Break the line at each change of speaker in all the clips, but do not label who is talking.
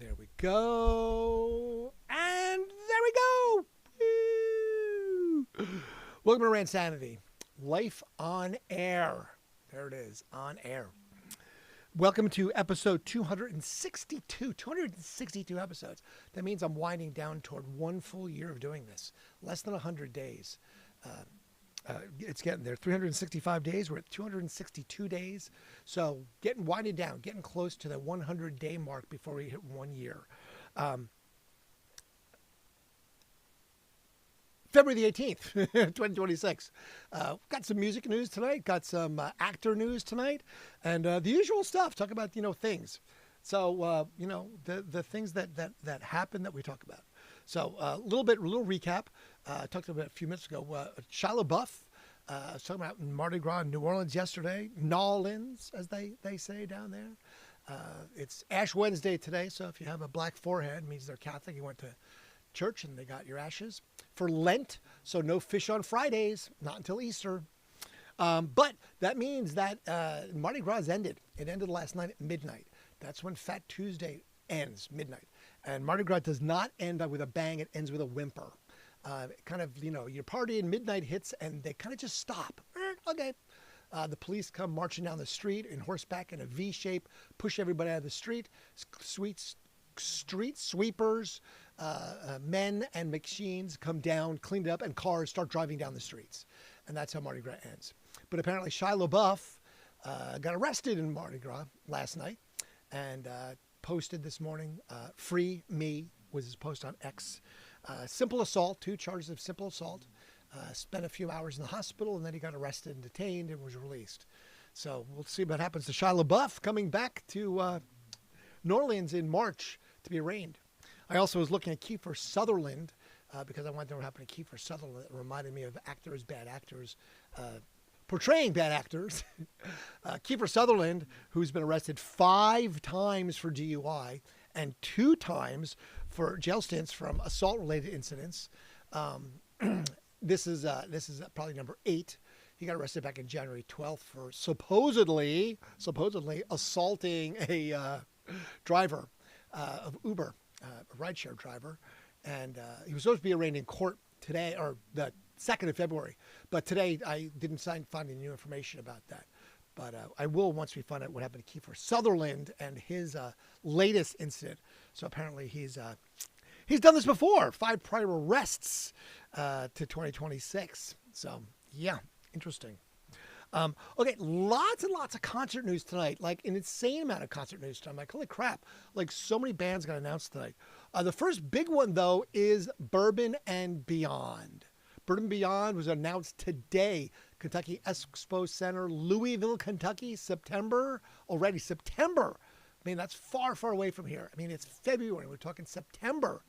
There we go. And there we go. Woo! Welcome to Randsanity. Life on air. There it is, on air. Welcome to episode 262. 262 episodes. That means I'm winding down toward 1 full year of doing this. Less than 100 days. It's getting there. 365 days. We're at 262 days. So winding down, getting close to the 100-day mark before we hit 1 year. February the 18th, 2026. Got some music news tonight. Got some actor news tonight. And the usual stuff. Talk about, things. So, the things that happen that we talk about. So a little recap. I talked about it a few minutes ago. Shia LaBeouf. I was talking about Mardi Gras in New Orleans yesterday. Nolans, as they say down there. It's Ash Wednesday today. So if you have a black forehead, it means they're Catholic. You went to church and they got your ashes. For Lent, so no fish on Fridays, not until Easter. But that means that Mardi Gras ended. It ended last night at midnight. That's when Fat Tuesday ends, midnight. And Mardi Gras does not end with a bang. It ends with a whimper. Your party and midnight hits and they kind of just stop. Okay. The police come marching down the street in horseback in a V shape, push everybody out of the street. Street sweepers, men and machines come down, clean it up, and cars start driving down the streets. And that's how Mardi Gras ends. But apparently Shia LaBeouf got arrested in Mardi Gras last night and posted this morning, "Free me," was his post on X. Simple assault, 2 charges of simple assault. Spent a few hours in the hospital, and then he got arrested and detained and was released. So we'll see what happens to Shia LaBeouf coming back to New Orleans in March to be arraigned. I also was looking at Kiefer Sutherland because I wanted to know what happened to Kiefer Sutherland. It reminded me of bad actors, portraying bad actors. Kiefer Sutherland, who's been arrested 5 times for DUI and 2 times for jail stints from assault-related incidents. This is probably number 8. He got arrested back in January 12th for supposedly assaulting a driver of Uber, a rideshare driver. And he was supposed to be arraigned in court today, or the 2nd of February. But today I didn't find any new information about that. But I will once we find out what happened to Kiefer Sutherland and his latest incident. So apparently he's done this before. 5 prior arrests to 2026. So yeah, interesting. Okay, lots and lots of concert news tonight, like an insane amount of concert news tonight. I'm like, holy crap, like so many bands got announced tonight. The first big one, though, is Bourbon and Beyond. Bourbon Beyond was announced today. Kentucky Expo Center, Louisville, Kentucky, September. Already September. I mean, that's far, far away from here. I mean, it's February. We're talking September.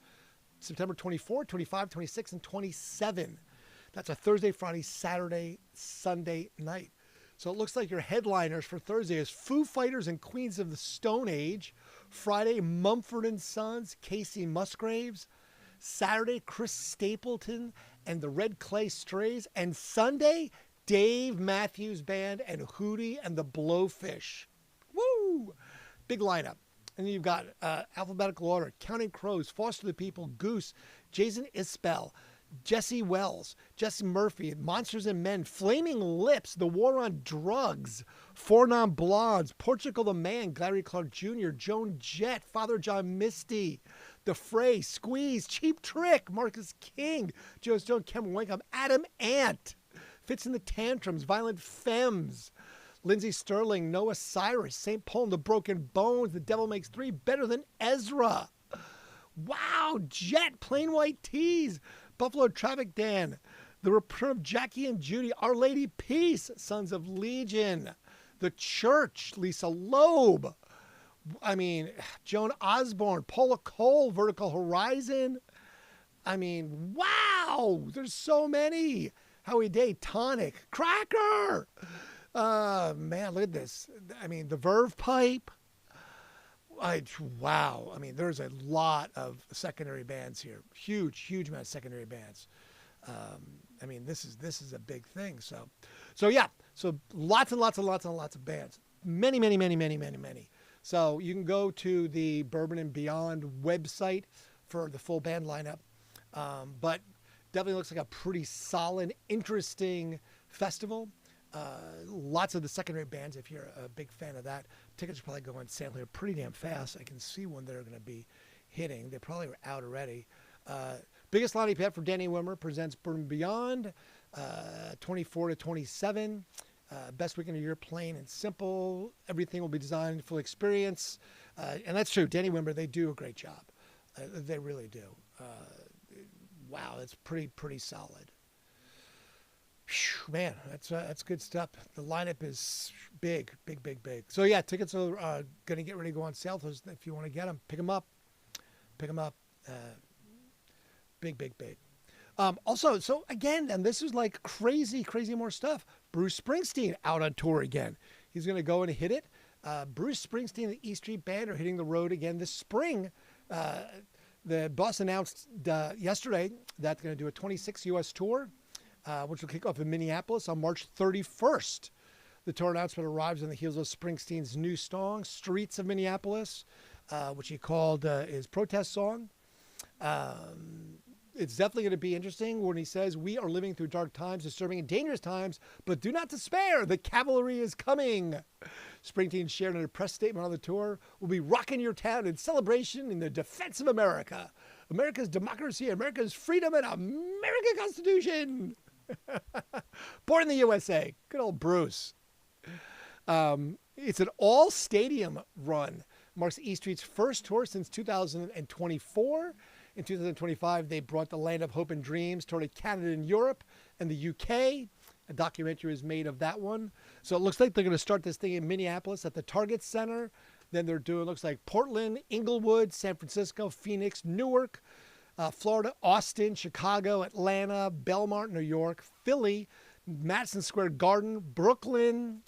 September 24, 25, 26, and 27. That's a Thursday, Friday, Saturday, Sunday night. So it looks like your headliners for Thursday is Foo Fighters and Queens of the Stone Age. Friday, Mumford & Sons, Casey Musgraves. Saturday, Chris Stapleton and the Red Clay Strays. And Sunday, Dave Matthews Band and Hootie and the Blowfish. Woo! Big lineup. And then you've got alphabetical order, Counting Crows, Foster the People, Goose, Jason Isbell, Jesse Wells, Jesse Murphy, Monsters and Men, Flaming Lips, The War on Drugs, Four Non Blondes, Portugal the Man, Gary Clark Jr., Joan Jett, Father John Misty, The Fray, Squeeze, Cheap Trick, Marcus King, Joe Stone, Kevin Winkham, Adam Ant, Fits in the Tantrums, Violent Femmes, Lindsey Sterling, Noah Cyrus, St. Paul and the Broken Bones, The Devil Makes Three, Better Than Ezra. Wow, Jet, Plain White Tees, Buffalo Traffic Dan, The Return of Jackie and Judy, Our Lady Peace, Sons of Legion, The Church, Lisa Loeb. I mean, Joan Osborne, Paula Cole, Vertical Horizon. I mean, wow, there's so many. Howie Day, Tonic, Cracker. Man, look at this. I mean, the Verve Pipe. Wow. I mean, there's a lot of secondary bands here. Huge amount of secondary bands. I mean, this is a big thing. So yeah. So lots and lots of bands. Many. So you can go to the Bourbon and Beyond website for the full band lineup. But definitely looks like a pretty solid, interesting festival. Lots of the secondary bands, if you're a big fan of that. Tickets are probably going on sale here pretty damn fast. I can see when they're going to be hitting. They probably were out already. Biggest lineup yet for Danny Wimmer presents Bourbon and Beyond, 24 to 27. Best weekend of the year, plain and simple. Everything will be designed full experience. And that's true. Danny Wimmer, they do a great job. They really do. Wow, that's pretty solid. Whew, man, that's good stuff. The lineup is big. So yeah, tickets are going to get ready to go on sale. So if you want to get them, pick them up. Big. Also, so again, and this is like crazy more stuff. Bruce Springsteen out on tour again. He's going to go and hit it. Bruce Springsteen and the E Street Band are hitting the road again this spring. The boss announced yesterday that they're going to do a 26 U.S. tour, which will kick off in Minneapolis on March 31st. The tour announcement arrives on the heels of Springsteen's new song, Streets of Minneapolis, which he called his protest song. It's definitely going to be interesting when he says, "We are living through dark times, disturbing and dangerous times, but do not despair. The cavalry is coming." Springsteen shared in a press statement on the tour, "We'll be rocking your town in celebration in the defense of America. America's democracy, America's freedom, and American Constitution." Born in the USA. Good old Bruce. It's an all-stadium run. Marks E Street's first tour since 2024. In 2025, they brought the Land of Hope and Dreams tour to Canada and Europe and the UK. A documentary was made of that one. So it looks like they're going to start this thing in Minneapolis at the Target Center. Then they're doing, looks like Portland, Inglewood, San Francisco, Phoenix, Newark, Florida, Austin, Chicago, Atlanta, Belmont, New York, Philly, Madison Square Garden, Brooklyn.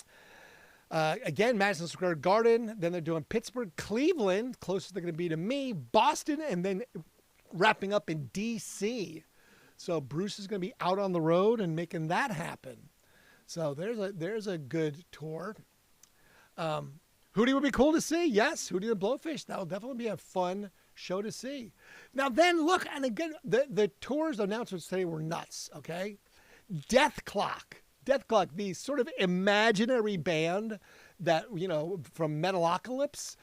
Again, Madison Square Garden. Then they're doing Pittsburgh, Cleveland, closest they're going to be to me, Boston, and then wrapping up in D.C. So Bruce is going to be out on the road and making that happen. So there's a good tour. Hootie would be cool to see. Yes, Hootie the Blowfish. That will definitely be a fun show to see. Now then, look, and again, the tour's announcements today were nuts, okay? Death Clock, the sort of imaginary band that, from Metalocalypse,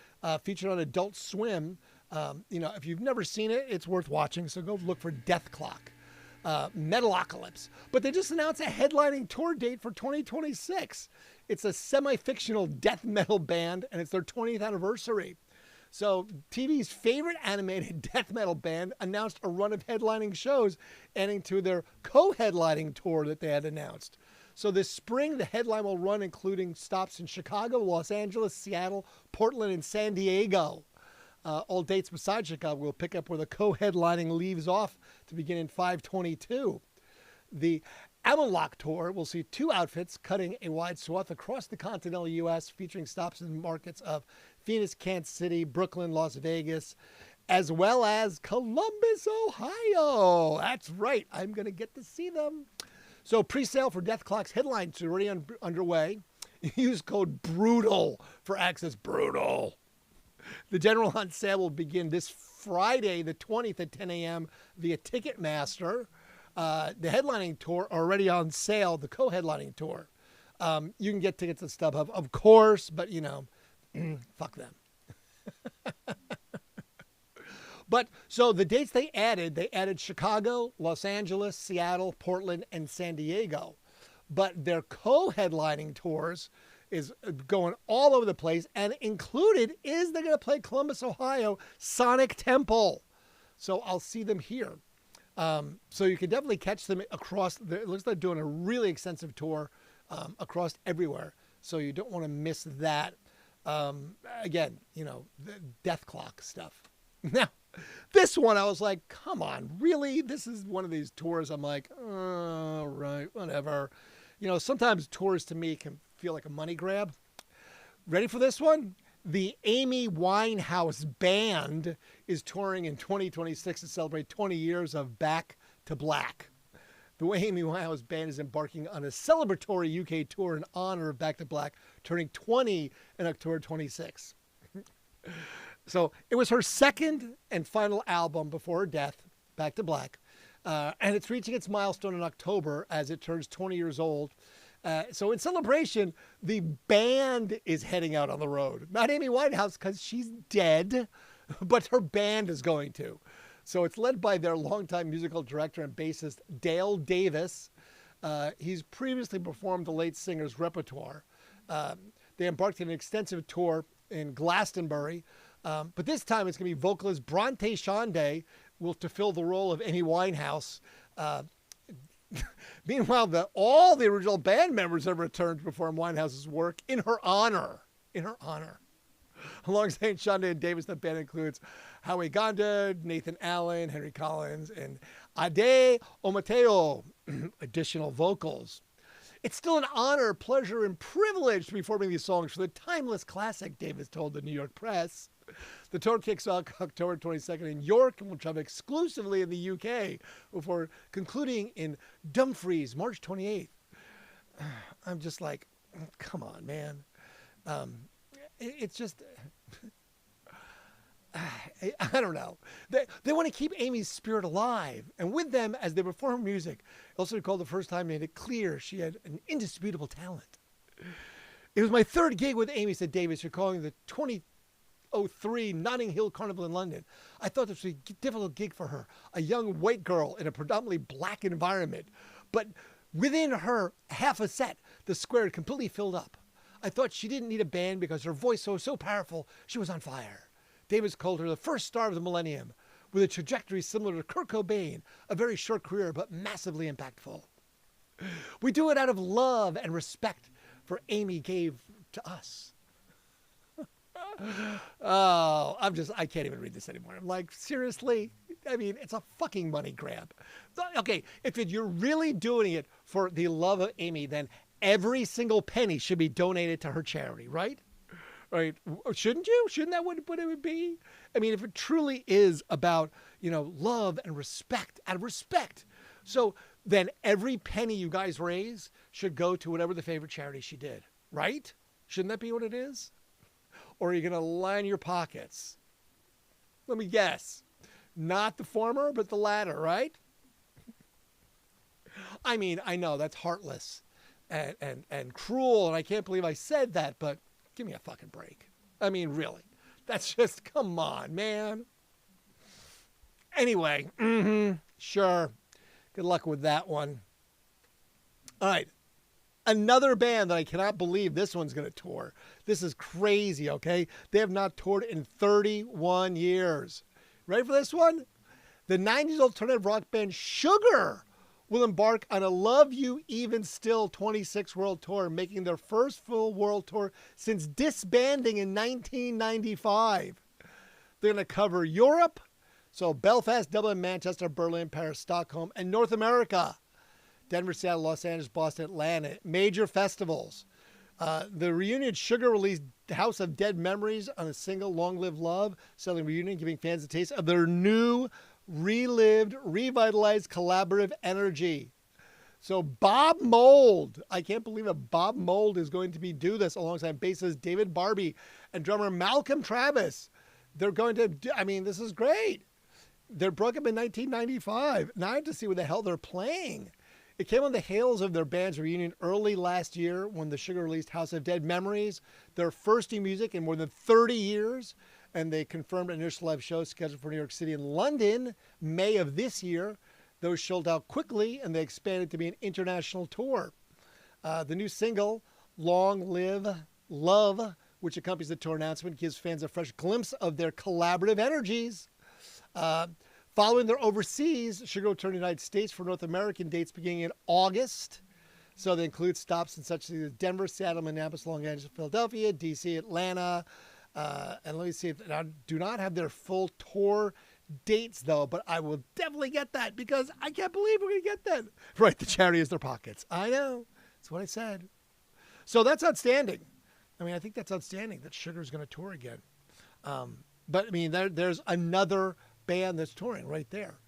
featured on Adult Swim. If you've never seen it, it's worth watching. So go look for Death Clock, Metalocalypse. But they just announced a headlining tour date for 2026. It's a semi-fictional death metal band, and it's their 20th anniversary. So TV's favorite animated death metal band announced a run of headlining shows, adding to their co-headlining tour that they had announced. So this spring, the headline will run, including stops in Chicago, Los Angeles, Seattle, Portland, and San Diego. All dates besides Chicago will pick up where the co-headlining leaves off to begin in 5/22. The Amalok Tour will see two outfits cutting a wide swath across the continental U.S., featuring stops in markets of Phoenix, Kansas City, Brooklyn, Las Vegas, as well as Columbus, Ohio. That's right. I'm going to get to see them. So pre-sale for Death Clock's headline is already underway. Use code BRUTAL for access. BRUTAL. The general on sale will begin this Friday, the 20th at 10 a.m. via Ticketmaster. The headlining tour already on sale, the co-headlining tour. You can get tickets at StubHub, of course, but, fuck them. But so the dates they added Chicago, Los Angeles, Seattle, Portland, and San Diego. But their co-headlining tours is going all over the place, and included is they're going to play Columbus, Ohio, Sonic Temple. So I'll see them here. So you can definitely catch them across. It looks like they're doing a really extensive tour across everywhere. So you don't want to miss that. Again, the Death Clock stuff. Now, this one I was like, come on, really? This is one of these tours I'm like, oh, right, whatever. Sometimes tours to me can feel like a money grab. Ready for this one? The Amy Winehouse Band is touring in 2026 to celebrate 20 years of Back to Black. The Amy Winehouse Band is embarking on a celebratory UK tour in honor of Back to Black, turning 20 in October 26. So it was her second and final album before her death, Back to Black. And it's reaching its milestone in October as it turns 20 years old. So in celebration, the band is heading out on the road. Not Amy Winehouse because she's dead, but her band is going to. So it's led by their longtime musical director and bassist, Dale Davis. He's previously performed the late singer's repertoire. They embarked on an extensive tour in Glastonbury, but this time it's going to be vocalist Bronte Shonday to fill the role of Amy Winehouse. Meanwhile, all the original band members have returned to perform Winehouse's work in her honor. In her honor. Alongside Shonday and Davis, the band includes Howie Gonda, Nathan Allen, Henry Collins, and Ade Omateo, additional vocals. It's still an honor, pleasure, and privilege to be performing these songs for the timeless classic, Davis told the New York Press. The tour kicks off October 22nd in York and will travel exclusively in the UK before concluding in Dumfries, March 28th. I'm just like, come on, man. It's just, I don't know. They want to keep Amy's spirit alive. And with them, as they perform music, also recalled the first time made it clear she had an indisputable talent. It was my third gig with Amy, said Davis, recalling the 2003 Notting Hill Carnival in London. I thought this was a difficult gig for her, a young white girl in a predominantly black environment. But within her half a set, the square had completely filled up. I thought she didn't need a band because her voice was so powerful, she was on fire. Davis called her the first star of the millennium, with a trajectory similar to Kurt Cobain, a very short career but massively impactful. We do it out of love and respect for Amy gave to us. Oh, I can't even read this anymore. I'm like, seriously? I mean, it's a fucking money grab. Okay, if you're really doing it for the love of Amy, then every single penny should be donated to her charity, right? Right? Shouldn't you? Shouldn't that what it would be? I mean, if it truly is about, love and respect, out of respect. So then every penny you guys raise should go to whatever the favorite charity she did, right? Shouldn't that be what it is? Or are you going to line your pockets? Let me guess. Not the former, but the latter, right? I mean, I know that's heartless and cruel, and I can't believe I said that, but give me a fucking break. I mean, really. That's just, come on, man. Anyway, sure. Good luck with that one. All right. Another band that I cannot believe this one's going to tour. This is crazy, okay? They have not toured in 31 years. Ready for this one? The 90s alternative rock band Sugar will embark on a Love You Even Still 26 world tour, making their first full world tour since disbanding in 1995. They're going to cover Europe, so Belfast, Dublin, Manchester, Berlin, Paris, Stockholm, and North America. Denver, Seattle, Los Angeles, Boston, Atlanta, major festivals. The reunion Sugar released House of Dead Memories on a single, Long Live Love, selling reunion, giving fans a taste of their new, relived, revitalized collaborative energy. So Bob Mould, I can't believe it, Bob Mould is going to do this alongside bassist David Barbie and drummer Malcolm Travis. They're going to, this is great. They broke up in 1995. Now I have to see what the hell they're playing. It came on the heels of their band's reunion early last year when the Sugar released House of Dead Memories, their first new music in more than 30 years. And they confirmed an initial live show scheduled for New York City and London, May of this year. Those sold out quickly, and they expanded to be an international tour. The new single, Long Live Love, which accompanies the tour announcement, gives fans a fresh glimpse of their collaborative energies. Following their overseas, Sugar will return to the United States for North American dates beginning in August. So they include stops in such cities as Denver, Seattle, Minneapolis, Los Angeles, Philadelphia, D.C., Atlanta. And let me see if I do not have their full tour dates, though, but I will definitely get that because I can't believe we're going to get that. Right, the charity is their pockets. I know. That's what I said. So that's outstanding. I think that's outstanding that Sugar's going to tour again. But, there's another band that's touring right there.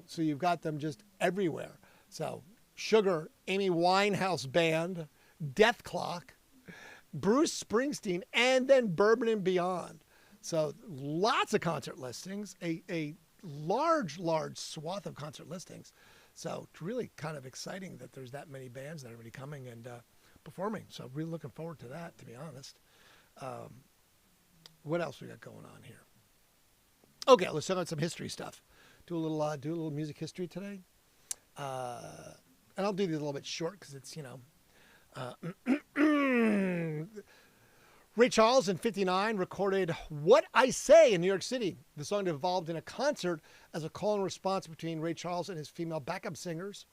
So you've got them just everywhere. So Sugar, Amy Winehouse Band, Death Clock, Bruce Springsteen, and then Bourbon and Beyond. So lots of concert listings, a large swath of concert listings. So it's really kind of exciting that there's that many bands that are already coming and performing. So really looking forward to that, to be honest. What else we got going on here? Okay, let's talk about some history stuff. Do a little music history today. And I'll do these a little bit short because it's, Ray Charles in 1959 recorded What I Say in New York City. The song evolved in a concert as a call and response between Ray Charles and his female backup singers.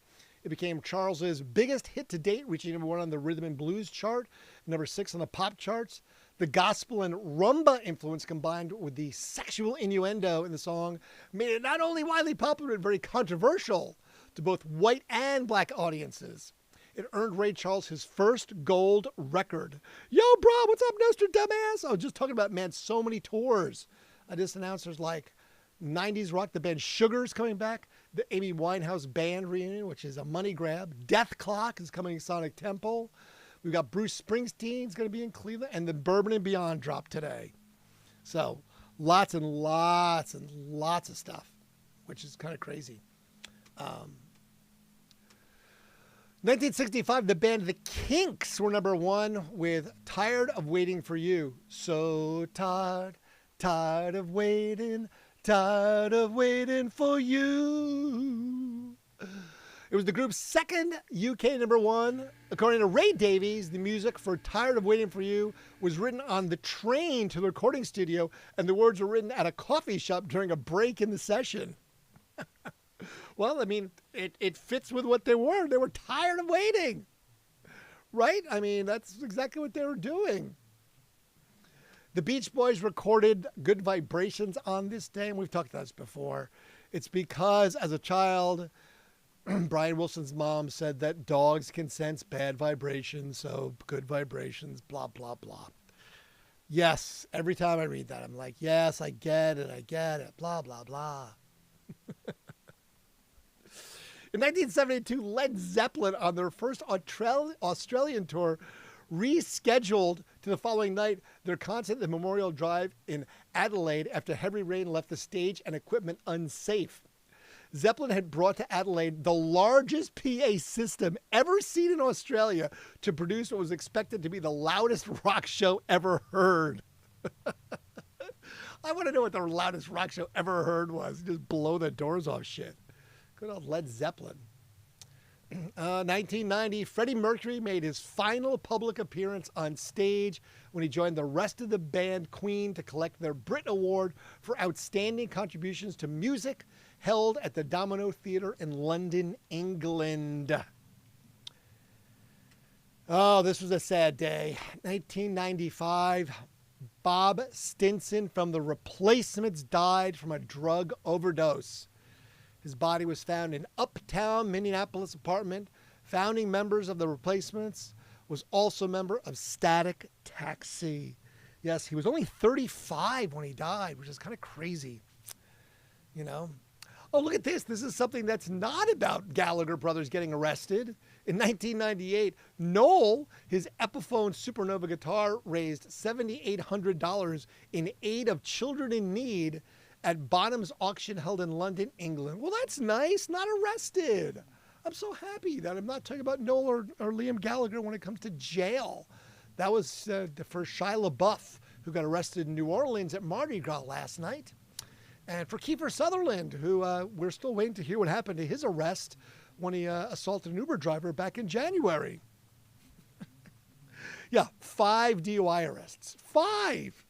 It became Charles's biggest hit to date, reaching number 1 on the rhythm and blues chart, number 6 on the pop charts. The gospel and rumba influence combined with the sexual innuendo in the song made it not only widely popular but very controversial to both white and black audiences. It earned Ray Charles his first gold record. Yo, bro, what's up, Nostradamus? I was just talking about, man, so many tours. I just announced there's like 90s rock, the band Sugar's coming back, the Amy Winehouse band reunion, which is a money grab. Death Clock is coming to Sonic Temple. We've got Bruce Springsteen's going to be in Cleveland, and the Bourbon and Beyond dropped today. So lots and lots and lots of stuff, which is kind of crazy. 1965, the band The Kinks were number 1 with Tired of Waiting for You. So tired of waiting for you. It was the group's second UK number 1. According to Ray Davies, the music for Tired of Waiting for You was written on the train to the recording studio, and the words were written at a coffee shop during a break in the session. Well, I mean, it fits with what they were. They were tired of waiting, right? I mean, that's exactly what they were doing. The Beach Boys recorded Good Vibrations on this day, and we've talked about this before. It's because, as a child, Brian Wilson's mom said that dogs can sense bad vibrations, so good vibrations, blah, blah, blah. Yes, every time I read that, I'm like, yes, I get it, blah, blah, blah. In 1972, Led Zeppelin, on their first Australian tour, rescheduled to the following night their concert at the Memorial Drive in Adelaide after heavy rain left the stage and equipment unsafe. Zeppelin had brought to Adelaide the largest PA system ever seen in Australia to produce what was expected to be the loudest rock show ever heard. I want to know what the loudest rock show ever heard was. Just blow the doors off shit. Good old Led Zeppelin. 1990, Freddie Mercury made his final public appearance on stage when he joined the rest of the band Queen to collect their Brit Award for outstanding contributions to music, held at the Domino Theatre in London, England. Oh, this was a sad day. 1995, Bob Stinson from The Replacements died from a drug overdose. His body was found in uptown Minneapolis apartment. Founding members of The Replacements, was also a member of Static Taxi. Yes, he was only 35 when he died, which is kind of crazy. You know? Oh, look at this. This is something that's not about Gallagher brothers getting arrested. In 1998, Noel, his Epiphone Supernova guitar, raised $7,800 in aid of children in need at Bonham's auction held in London, England. Well, that's nice. Not arrested. I'm so happy that I'm not talking about Noel or Liam Gallagher when it comes to jail. That was for Shia LaBeouf, who got arrested in New Orleans at Mardi Gras last night. And for Kiefer Sutherland, who we're still waiting to hear what happened to his arrest when he assaulted an Uber driver back in January. Yeah, 5 DUI arrests. 5!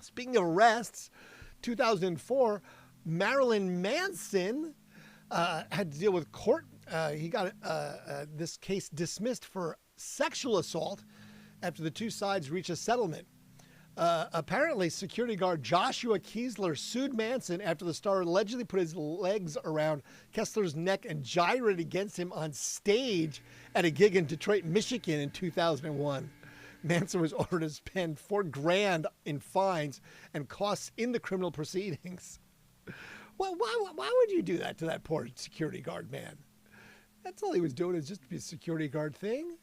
Speaking of arrests, 2004, Marilyn Manson had to deal with court. He got this case dismissed for sexual assault after the two sides reached a settlement. Apparently, security guard Joshua Kiesler sued Manson after the star allegedly put his legs around Kessler's neck and gyrated against him on stage at a gig in Detroit, Michigan in 2001. Manson was ordered to spend $4,000 in fines and costs in the criminal proceedings. Well, why would you do that to that poor security guard man? That's all he was doing, is just to be a security guard thing.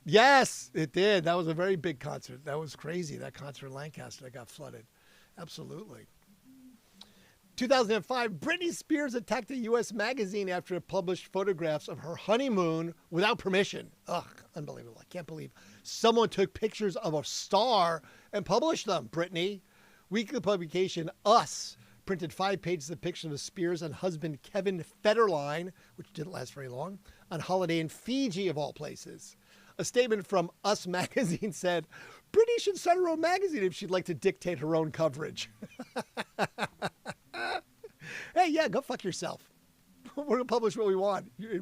Yes, it did. That was a very big concert. That was crazy. That concert in Lancaster that got flooded. Absolutely. 2005, Britney Spears attacked a U.S. magazine after it published photographs of her honeymoon without permission. Ugh, unbelievable. I can't believe someone took pictures of a star and published them, Britney. Weekly publication Us printed 5 pages of pictures of Spears and husband Kevin Federline, which didn't last very long, on holiday in Fiji, of all places. A statement from Us magazine said, Britney should start her own magazine if she'd like to dictate her own coverage. Hey, yeah, go fuck yourself. We're going to publish what we want. You're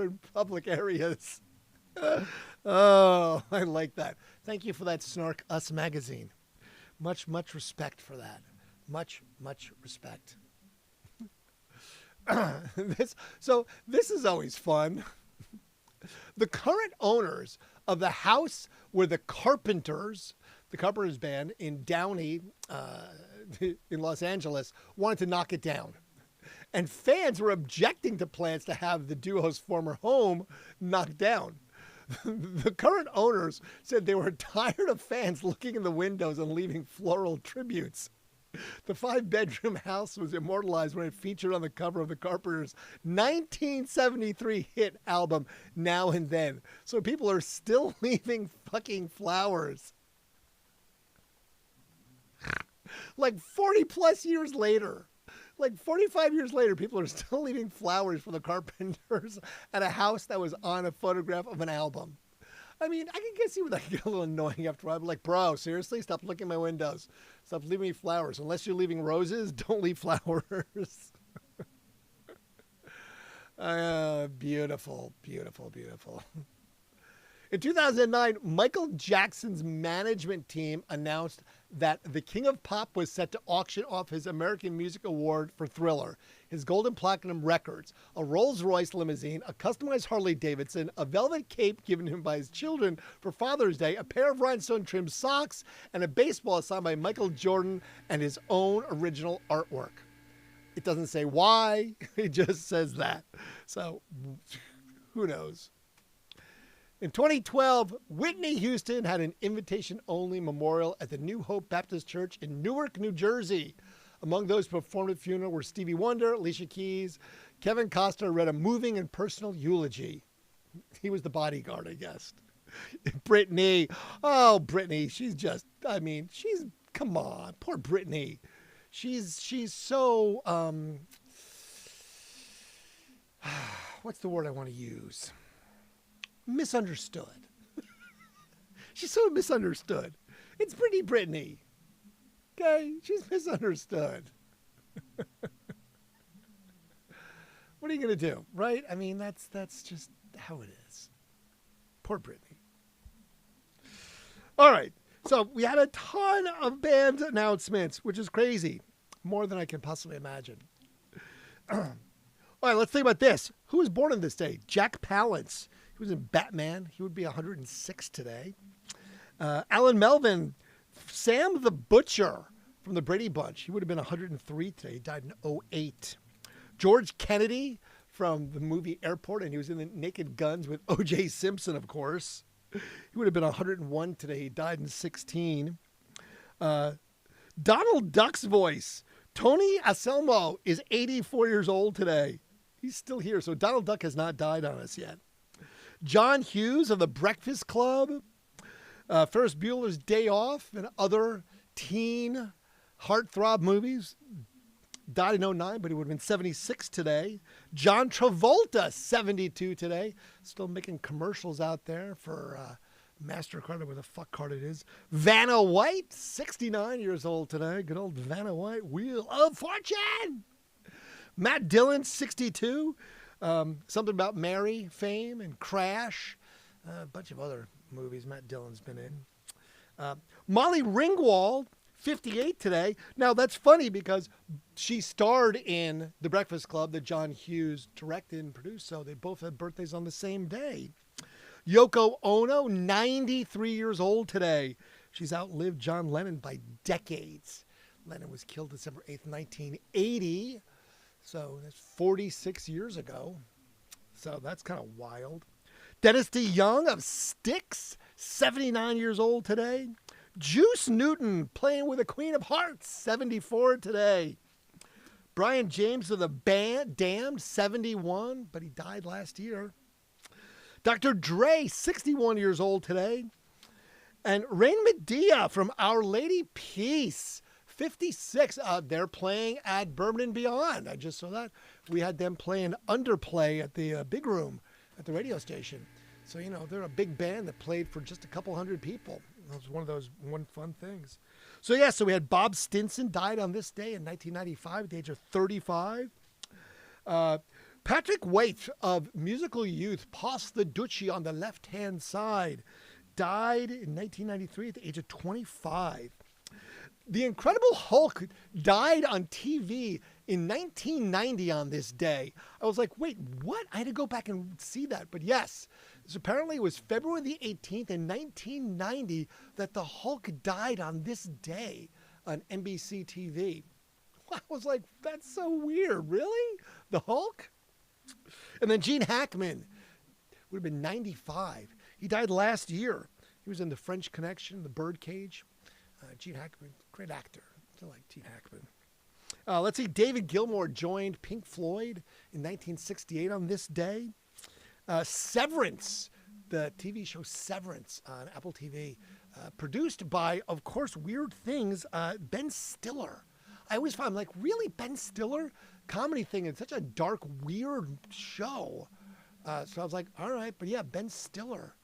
in public areas. Oh, I like that. Thank you for that snark, Us magazine. Much, much respect for that. Much, much respect. This is always fun. The current owners of the house where the Carpenters band in Downey, in Los Angeles, wanted to knock it down. And fans were objecting to plans to have the duo's former home knocked down. The current owners said they were tired of fans looking in the windows and leaving floral tributes. The 5-bedroom house was immortalized when it featured on the cover of the Carpenters' 1973 hit album, Now and Then. So people are still leaving fucking flowers. Like 40 plus years later. Like 45 years later, people are still leaving flowers for the Carpenters at a house that was on a photograph of an album. I mean, I can see where that can get a little annoying after a while. But like, bro, seriously? Stop looking at my windows. Stop leaving me flowers. Unless you're leaving roses, don't leave flowers. Beautiful, beautiful, beautiful. In 2009, Michael Jackson's management team announced that the King of Pop was set to auction off his American Music Award for Thriller, his Gold and Platinum records, a Rolls-Royce limousine, a customized Harley-Davidson, a velvet cape given him by his children for Father's Day, a pair of rhinestone-trimmed socks, and a baseball signed by Michael Jordan and his own original artwork. It doesn't say why, it just says that. So, who knows? In 2012, Whitney Houston had an invitation-only memorial at the New Hope Baptist Church in Newark, New Jersey. Among those who performed at the funeral were Stevie Wonder, Alicia Keys. Kevin Costner read a moving and personal eulogy. He was the bodyguard, I guess. Britney. Oh, Britney. She's just, I mean, come on. Poor Britney. She's so, what's the word I want to use? Misunderstood. She's so misunderstood. It's pretty Britney. Okay? She's misunderstood. What are you going to do? Right? I mean, that's just how it is. Poor Britney. All right. So we had a ton of band announcements, which is crazy. More than I can possibly imagine. All right, let's think about this. Who was born on this day? Jack Palance. He was in Batman. He would be 106 today. Alan Melvin, Sam the Butcher from the Brady Bunch. He would have been 103 today. He died in 2008. George Kennedy from the movie Airport, and he was in the Naked Guns with O.J. Simpson, of course. He would have been 101 today. He died in 2016. Donald Duck's voice. Tony Anselmo is 84 years old today. He's still here, so Donald Duck has not died on us yet. John Hughes of The Breakfast Club, Ferris Bueller's Day Off, and other teen heartthrob movies. Died in 2009, but he would have been 76 today. John Travolta, 72 today. Still making commercials out there for MasterCard, whatever the fuck card it is. Vanna White, 69 years old today. Good old Vanna White, Wheel of Fortune. Matt Dillon, 62. Something About Mary, fame, and Crash. A bunch of other movies Matt Dillon's been in. Molly Ringwald, 58 today. Now, that's funny because she starred in The Breakfast Club that John Hughes directed and produced, so they both had birthdays on the same day. Yoko Ono, 93 years old today. She's outlived John Lennon by decades. Lennon was killed December 8th, 1980. So that's 46 years ago. So that's kind of wild. Dennis DeYoung of Styx, 79 years old today. Juice Newton playing with the Queen of Hearts, 74 today. Brian James of the band Damned, 71, but he died last year. Dr. Dre, 61 years old today. And Rain Medea from Our Lady Peace, 56. They're playing at Bourbon and Beyond. I just saw that. We had them playing Underplay at the big room at the radio station. So, you know, they're a big band that played for just a couple hundred people. It was one of those fun things. So, yeah, so we had Bob Stinson died on this day in 1995 at the age of 35. Patrick Waite of Musical Youth, Pass the Duchy on the left-hand side, died in 1993 at the age of 25. The Incredible Hulk died on TV in 1990 on this day. I was like, wait, what? I had to go back and see that. But yes, apparently it was February the 18th in 1990 that the Hulk died on this day on NBC TV. I was like, that's so weird. Really? The Hulk? And then Gene Hackman would have been 95. He died last year. He was in The French Connection, The Birdcage. Gene Hackman, great actor. I like Gene Hackman. Let's see. David Gilmour joined Pink Floyd in 1968 on this day. Severance, the TV show Severance on Apple TV, produced by, of course, Weird Things, Ben Stiller. I always find, like, really, Ben Stiller? Comedy thing, it's such a dark, weird show. So I was like, all right, but yeah, Ben Stiller.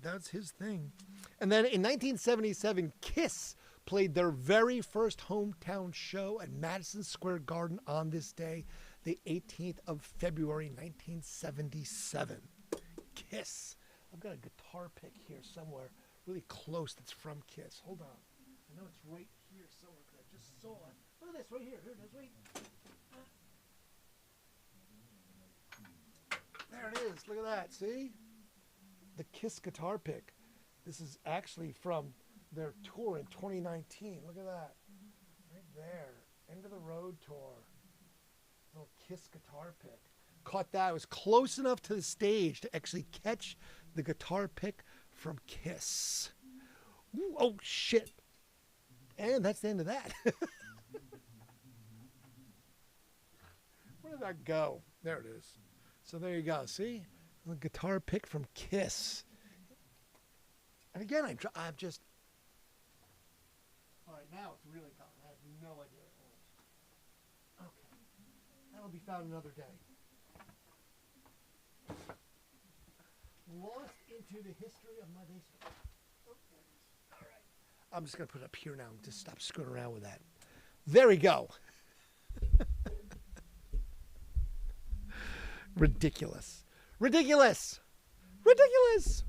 That's his thing. And then in 1977, Kiss played their very first hometown show at Madison Square Garden on this day, the 18th of February, 1977. Kiss. I've got a guitar pick here somewhere, really close, that's from Kiss. Hold on. I know it's right here somewhere because I just saw it. Look at this, right here. Here it is, wait. There it is. Look at that. See? The Kiss guitar pick. This is actually from their tour in 2019. Look at that. Right there. End of the road tour. Little Kiss guitar pick. Caught that. I was close enough to the stage to actually catch the guitar pick from Kiss. Ooh, oh, shit. And that's the end of that. Where did that go? There it is. So there you go. See? A guitar pick from Kiss. And again, I'm just... All right, now it's really gone. I have no idea what it was. Okay. That'll be found another day. Lost into the history of my basement. Oh, there it is. All right. I'm just going to put it up here now and just stop screwing around with that. There we go. Ridiculous. Ridiculous. Ridiculous.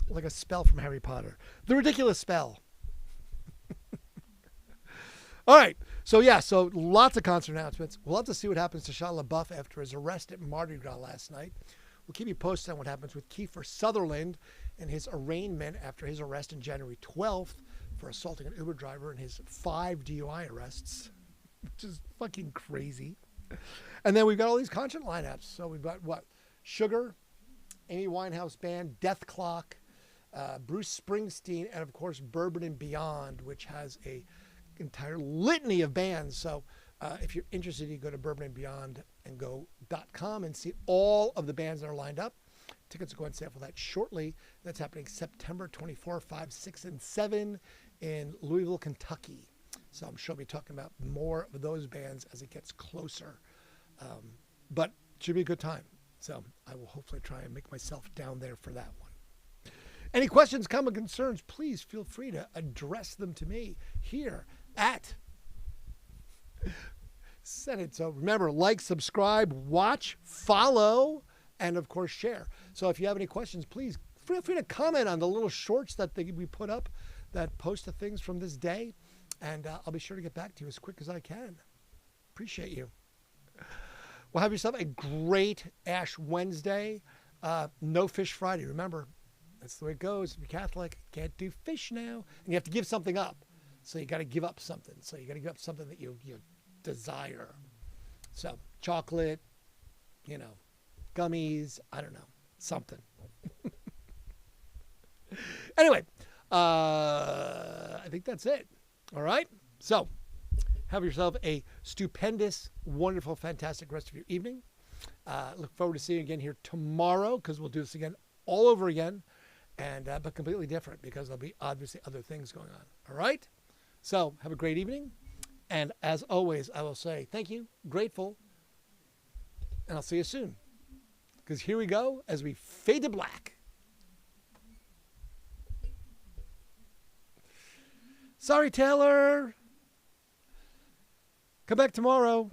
Like a spell from Harry Potter. The ridiculous spell. All right. So, yeah. So, lots of concert announcements. We'll have to see what happens to Shia LaBeouf after his arrest at Mardi Gras last night. We'll keep you posted on what happens with Kiefer Sutherland and his arraignment after his arrest on January 12th for assaulting an Uber driver and his 5 DUI arrests, which is fucking crazy. And then we've got all these concert lineups. So we've got what? Sugar, Amy Winehouse Band, Death Clock, Bruce Springsteen, and of course Bourbon and Beyond, which has a entire litany of bands. So if you're interested, you go to bourbonandbeyond.com and see all of the bands that are lined up. Tickets will go on sale for that shortly. That's happening September 24, 5, 6, and 7 in Louisville, Kentucky. So I'm sure I'll be talking about more of those bands as it gets closer. But it should be a good time. So I will hopefully try and make myself down there for that one. Any questions, comments, concerns, please feel free to address them to me here at Senate. So remember, like, subscribe, watch, follow, and of course share. So if you have any questions, please feel free to comment on the little shorts that we put up that post the things from this day. And I'll be sure to get back to you as quick as I can. Appreciate you. Well, have yourself a great Ash Wednesday. No Fish Friday. Remember, that's the way it goes. If you're Catholic, can't do fish now. And you have to give something up. So you got to give up something. So you got to give up something that you desire. So chocolate, gummies, I don't know, something. Anyway, I think that's it. All right. So have yourself a stupendous, wonderful, fantastic rest of your evening. Look forward to seeing you again here tomorrow because we'll do this again all over again, and but completely different because there'll be obviously other things going on. All right? So have a great evening. And as always, I will say thank you, grateful, and I'll see you soon. Because here we go as we fade to black. Sorry, Taylor. Come back tomorrow.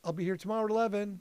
I'll be here tomorrow at 11.